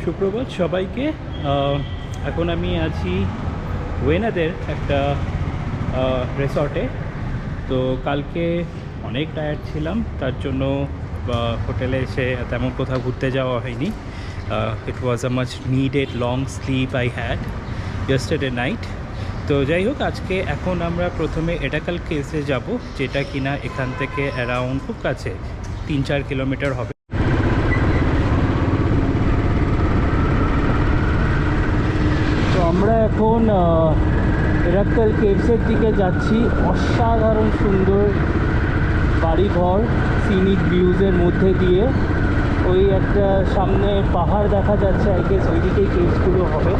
সুপ্রভাত সবাইকে। এখন আমি আছি ওয়েনাদের একটা রিসর্টে। তো কালকে অনেক টায়ার্ড ছিলাম, তার জন্য হোটেলে এসে তেমন কোথাও ঘুরতে যাওয়া হয়নি। It was a much needed long sleep I had yesterday night. তো যাই হোক, আজকে এখন আমরা প্রথমে এডাকাল কেভসে যাব, যেটা কিনা এখান থেকে অ্যারাউন্ড খুব কাছে 3-4 কিলোমিটার হবে। তো আমরা এখন এডাকাল কেভসের দিকে যাচ্ছি। অসাধারণ সুন্দর বাড়িঘর সিনিক ভিউজের মধ্যে দিয়ে। ওই একটা সামনে পাহাড় দেখা যাচ্ছে, আই গেস ওই দিকেই কেভসগুলো হবে।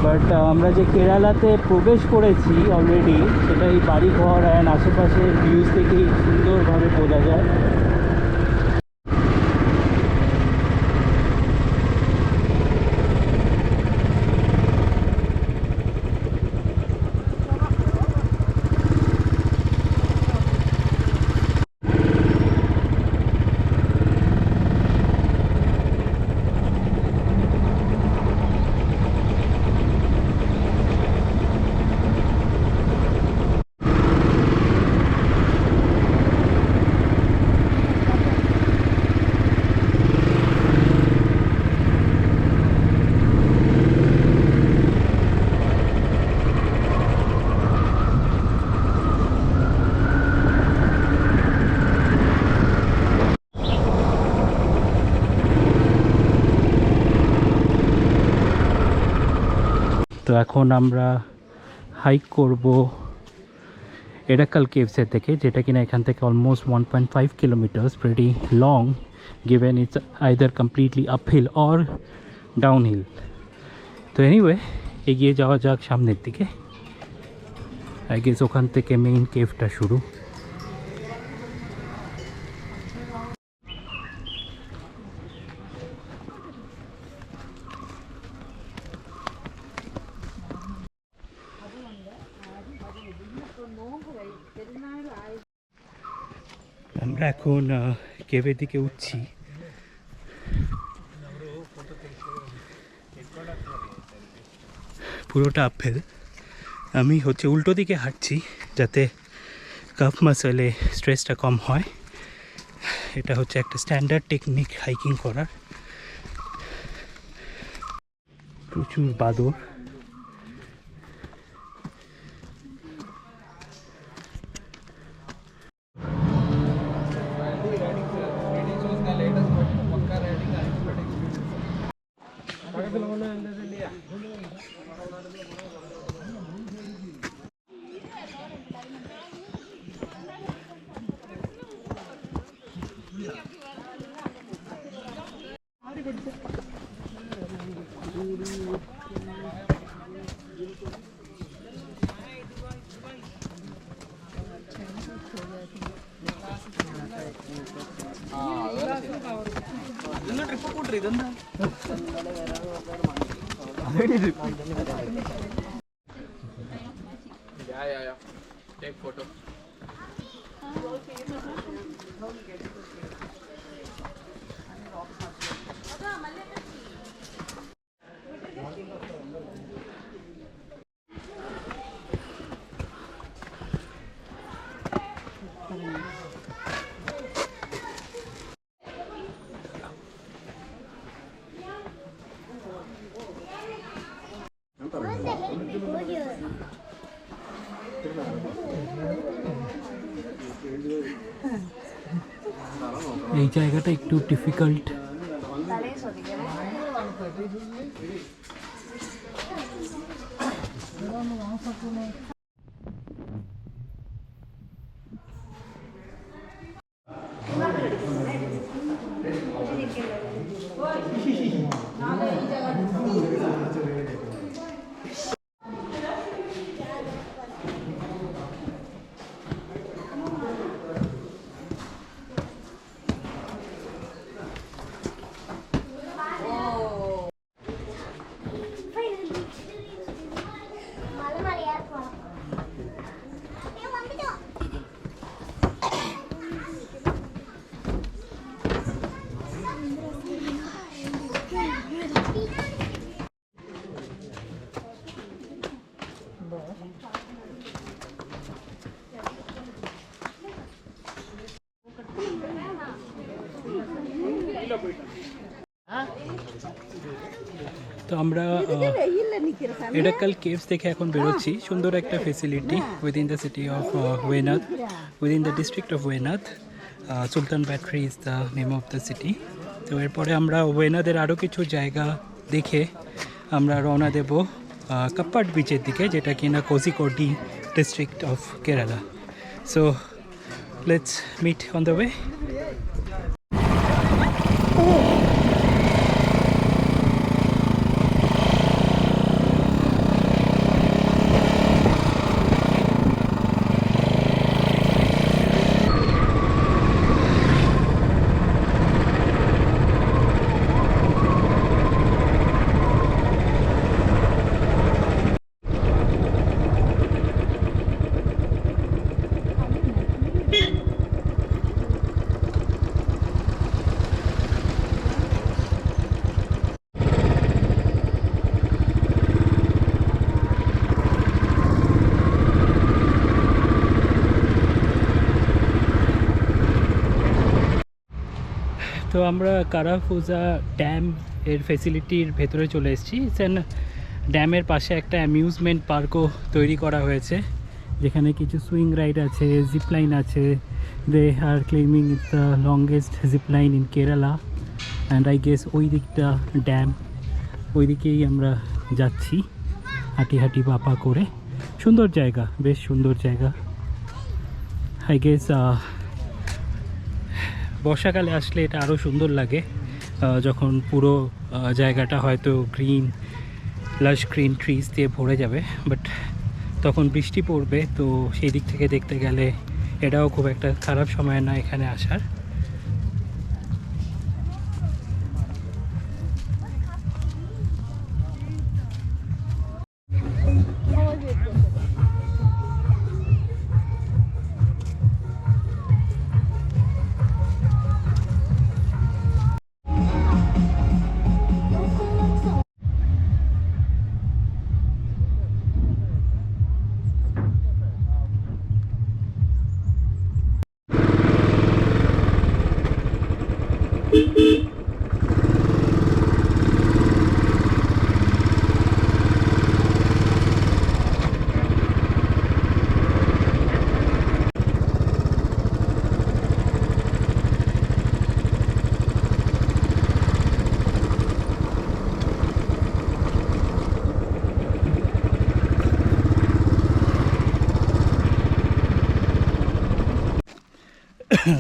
বাট আমরা যে কেরালাতে প্রবেশ করেছি অলরেডি, সেটা এই বাড়িঘর অ্যান্ড আশেপাশের ভিউজ থেকেই সুন্দরভাবে বোঝা যায়। তো এখন আমরা হাইক করব এডাকাল কেভসের থেকে, যেটা কিনা এখান থেকে almost 1.5 kilometres, pretty long given it's either completely uphill or downhill. তো এনিওয়ে, এগিয়ে যাওয়া যাক সামনের দিকে। আই গেস ওখান থেকে মেইন কেভটা শুরু। আমরা এখন কেভের দিকে উঠছি। পুরোটা আপেল। আমি উল্টো দিকে হাঁটছি যাতে কাফ মাসলে স্ট্রেসটা কম হয়। এটা একটা স্ট্যান্ডার্ড টেকনিক হাইকিং করার। প্রচুর বাদর। Yeah. Take photo. এই জায়গাটা একটু ডিফিকাল্ট। তো আমরা এডাক্কাল কেভস দেখে এখন বেরোচ্ছি। সুন্দর একটা facility within the city of Wayanad, within the district of Wayanad. Sultan Bathery is the name of the city. তো এরপরে আমরা ওয়েনাথের আরও কিছু জায়গা দেখে আমরা রওনা দেব কাপ্পাড বিচের দিকে, যেটা কিনা Kozhikode district of Kerala. So let's meet on the way. তো আমরা কারাফুজা ড্যাম এর ফেসিলিটির ভেতরে চলে এসেছি। ড্যামের পাশে একটা অ্যামিউজমেন্ট পার্কও তৈরি করা হয়েছে, যেখানে কিছু সুইং রাইড আছে, জিপ লাইন আছে। They are claiming it's the longest zip line in Kerala and I guess ওই দিকটা ড্যাম, ওই দিকেই আমরা যাচ্ছি হাঁটি হাঁটি পাপা করে। সুন্দর জায়গা, বেশ সুন্দর জায়গা। আই গেস বর্ষাকালে আসলে এটা আরও সুন্দর লাগে, যখন পুরো জায়গাটা হয়তো গ্রিন, লাশ গ্রিন ট্রিজ দিয়ে ভরে যাবে। বাট তখন বৃষ্টি পড়বে, তো সেই দিক থেকে দেখতে গেলে এটাও খুব একটা খারাপ সময় না এখানে আসার।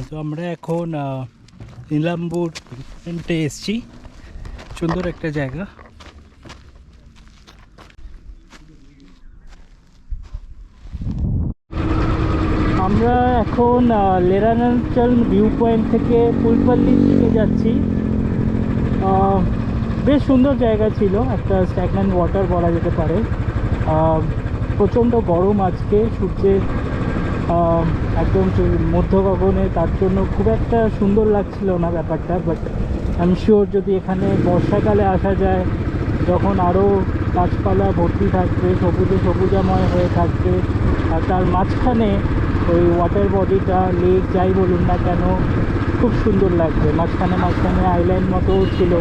তো আমরা এখন নীলাম্বুর পয়েন্টে এসেছি। সুন্দর একটা জায়গা। আমরা এখন লেরানাঞ্চল ভিউ পয়েন্ট থেকে ফুলপল্লির দিকে যাচ্ছি। বেশ সুন্দর জায়গা ছিল, একটা স্ট্যাগন্যান্ট ওয়াটার বলা যেতে পারে। প্রচণ্ড গরম আজকে, সূর্যের একদম মধ্য গগনে, তার জন্য খুব একটা সুন্দর লাগছিল না ব্যাপারটা। বাট আই এম শিওর যদি এখানে বর্ষাকালে আসা যায়, যখন আরও গাছপালা ভর্তি থাকবে, সবুজে সবুজাময় হয়ে থাকবে, আর তার মাঝখানে ওই ওয়াটার বডিটা, লেক যাই বলুন না কেন, খুব সুন্দর লাগবে। মাঝখানে মাঝখানে আইল্যান্ড মতো ছিল।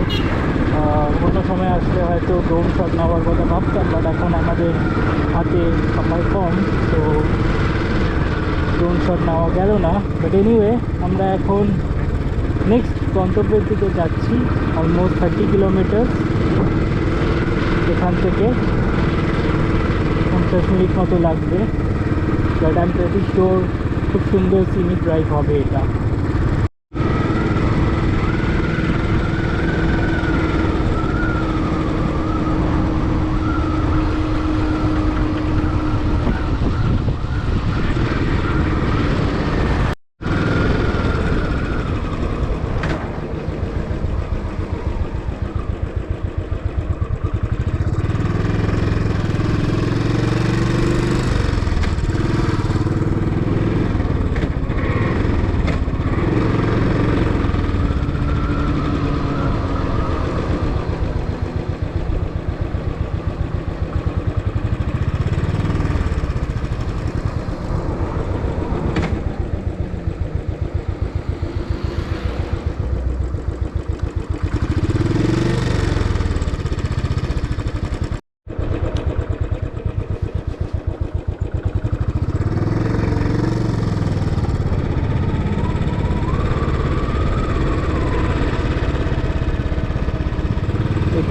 অন্য সময় আসলে হয়তো ড্রোন শট নেওয়ার কথা ভাবতাম, বাট এখন আমাদের হাতে সময় কম, তো ড্রোন শট নেওয়া গেল না। বাট এনিওয়ে, আমরা এখন নেক্সট গন্তব্যের দিকে যাচ্ছি। অলমোস্ট 30 কিলোমিটার এখান থেকে, 50 মিনিট মতো লাগবে। But I am pretty sure খুব সুন্দর সিনিক ড্রাইভ হবে এটা।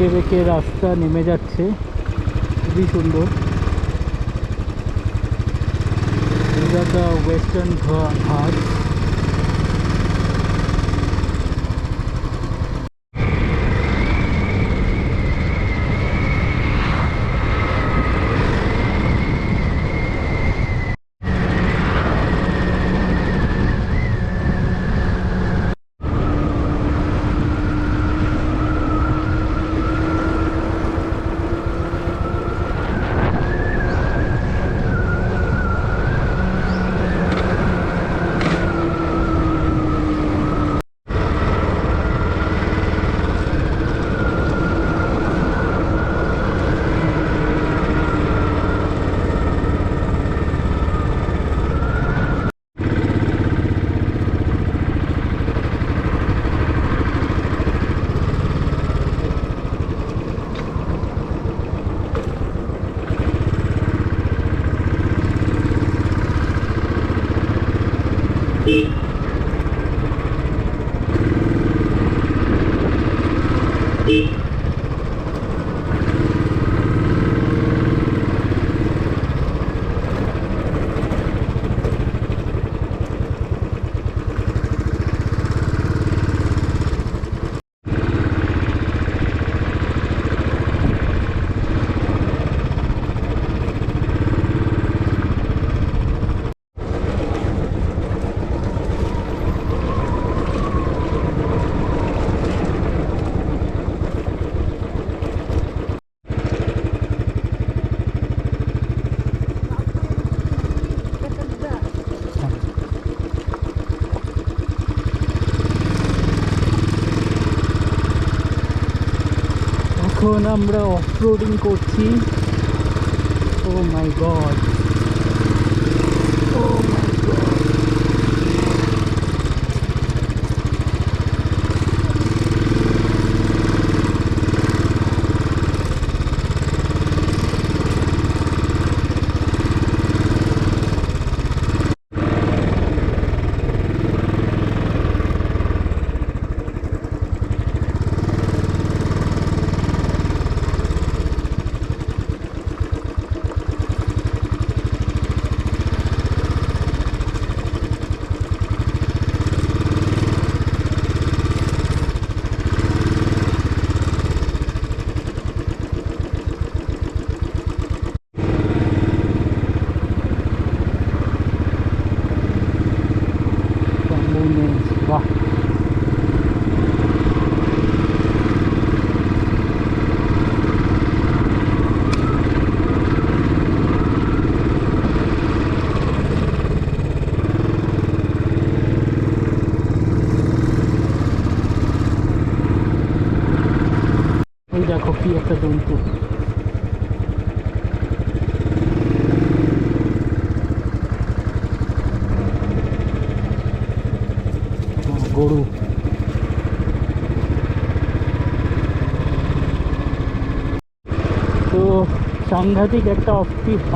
এঁকে বেঁকে রাস্তা নেমে যাচ্ছে, খুবই সুন্দর। দ্য ওয়েস্টার্ন ঘাট। এখন আমরা অফ রোডিং করছি। ও মাই গড, ও মাই গড। বাহ, ওই দেখো কি একটা জন্তু। গরু। তো সাংঘাতিক একটা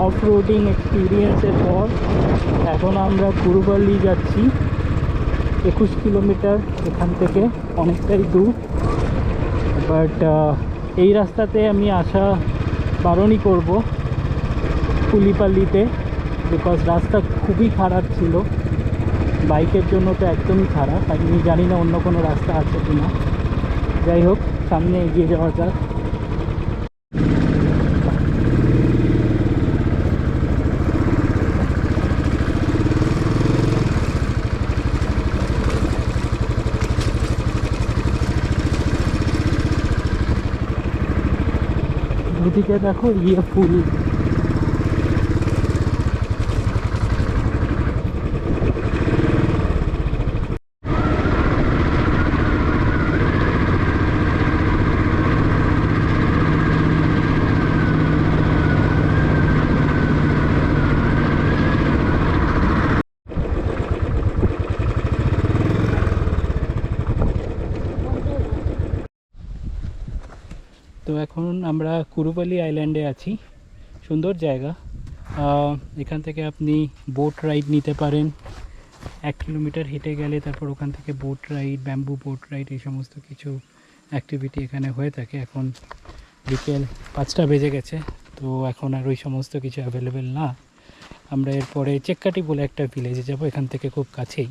অফ রোডিং এক্সপিরিয়েন্সের পর এখন আমরা কুরুবালি যাচ্ছি। 21 কিলোমিটার এখান থেকে, অনেকটাই দূর। বাট এই রাস্তাতে আমি আসা বারণই করব কুলিপাল্লিতে, বিকজ রাস্তা খুবই খারাপ ছিল। বাইকের জন্য তো একদমই খারাপ। আমি জানি না অন্য কোনো রাস্তা আছে কি না। যাই হোক, সামনে এগিয়ে যাওয়া যাক। দুদিকে দেখো ফুল। তো এখন আমরা কুরুবালি আইল্যান্ডে আছি। সুন্দর জায়গা। এখান থেকে আপনি বোট রাইড নিতে পারেন। 1 কিলোমিটার হেঁটে গেলে তারপর ওখান থেকে boat ride, bamboo boat ride, এই সমস্ত কিছু অ্যাক্টিভিটি এখানে হয়ে থাকে। এখন বিকেল 5টা বেজে গেছে, তো এখন আর ওই সমস্ত কিছু অ্যাভেলেবেল না। আমরা এরপরে চেক্কাটি বলে একটা ভিলেজে যাব, এখান থেকে খুব কাছেই,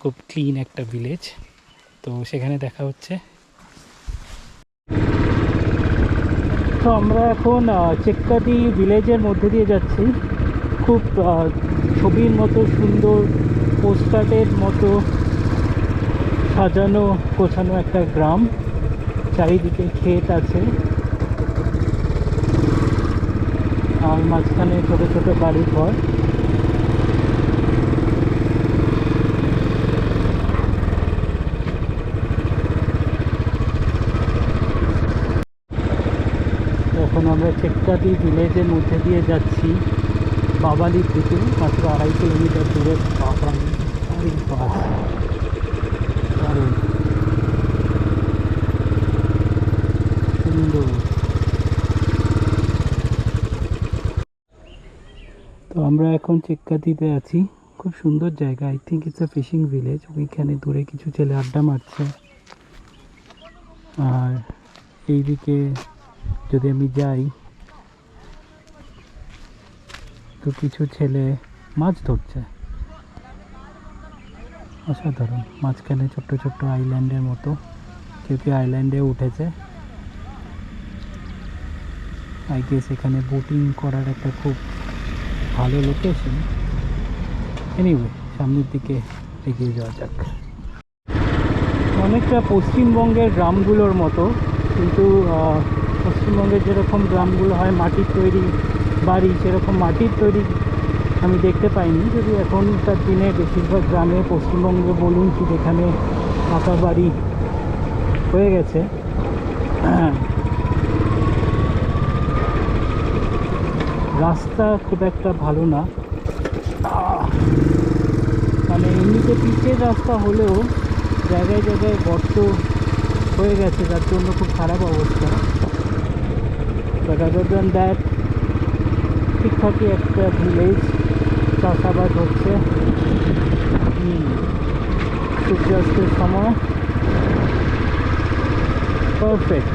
খুব ক্লিন একটা ভিলেজ, তো সেখানে দেখা হচ্ছে। তো আমরা এখন চেক্কাটি ভিলেজের মধ্যে দিয়ে যাচ্ছি। খুব ছবির মতো সুন্দর, পোস্টকার্ডের মতো সাজানো গোছানো একটা গ্রাম, চারিদিকে ক্ষেত আছে আর মাঝখানে ছোট ছোট বাড়ি ঘর। এখন আমরা চেক্কাটি ভিলেজের মধ্যে দিয়ে যাচ্ছি বাবালির দিকে, মাত্র 2.5 কিলোমিটার দূরে। বাবালি, আরে বাস, দারুণ সুন্দর। তো আমরা এখন চেক্কাটিতে আছি, খুব সুন্দর জায়গা। I think it's a fishing village. ওইখানে দূরে কিছু ছেলে আড্ডা মারছে, আর এইদিকে যদি আমি যাই তো কিছু ছেলে মাছ ধরছে। অসাধারণ, মাঝখানে ছোট্ট ছোট্ট আইল্যান্ডের মতো, কেউ কেউ আইল্যান্ডে উঠেছে। আই গেস এখানে বোটিং করার একটা খুব ভালো লোকেশন। এনিওয়ে, সামনের দিকে এগিয়ে যাওয়া যাক। অনেকটা পশ্চিমবঙ্গের গ্রামগুলোর মতো, কিন্তু পশ্চিমবঙ্গের যেরকম গ্রামগুলো হয় মাটির তৈরি বাড়ি, সেরকম মাটির তৈরি আমি দেখতে পাইনি। যদি এখনকার দিনে বেশিরভাগ গ্রামে পশ্চিমবঙ্গে বলুন কি যেখানে পাকা বাড়ি হয়ে গেছে। রাস্তা খুব একটা ভালো না, মানে এমনিতে পিচের রাস্তা হলেও জায়গায় জায়গায় গর্ত হয়ে গেছে, যার জন্য খুব খারাপ অবস্থা। বাট আদার দ্যান দ্যাট ঠিকঠাকই একটা ভিলেজ, চাষাবাদ হচ্ছে। সূর্যাস্তের সময় পারফেক্ট।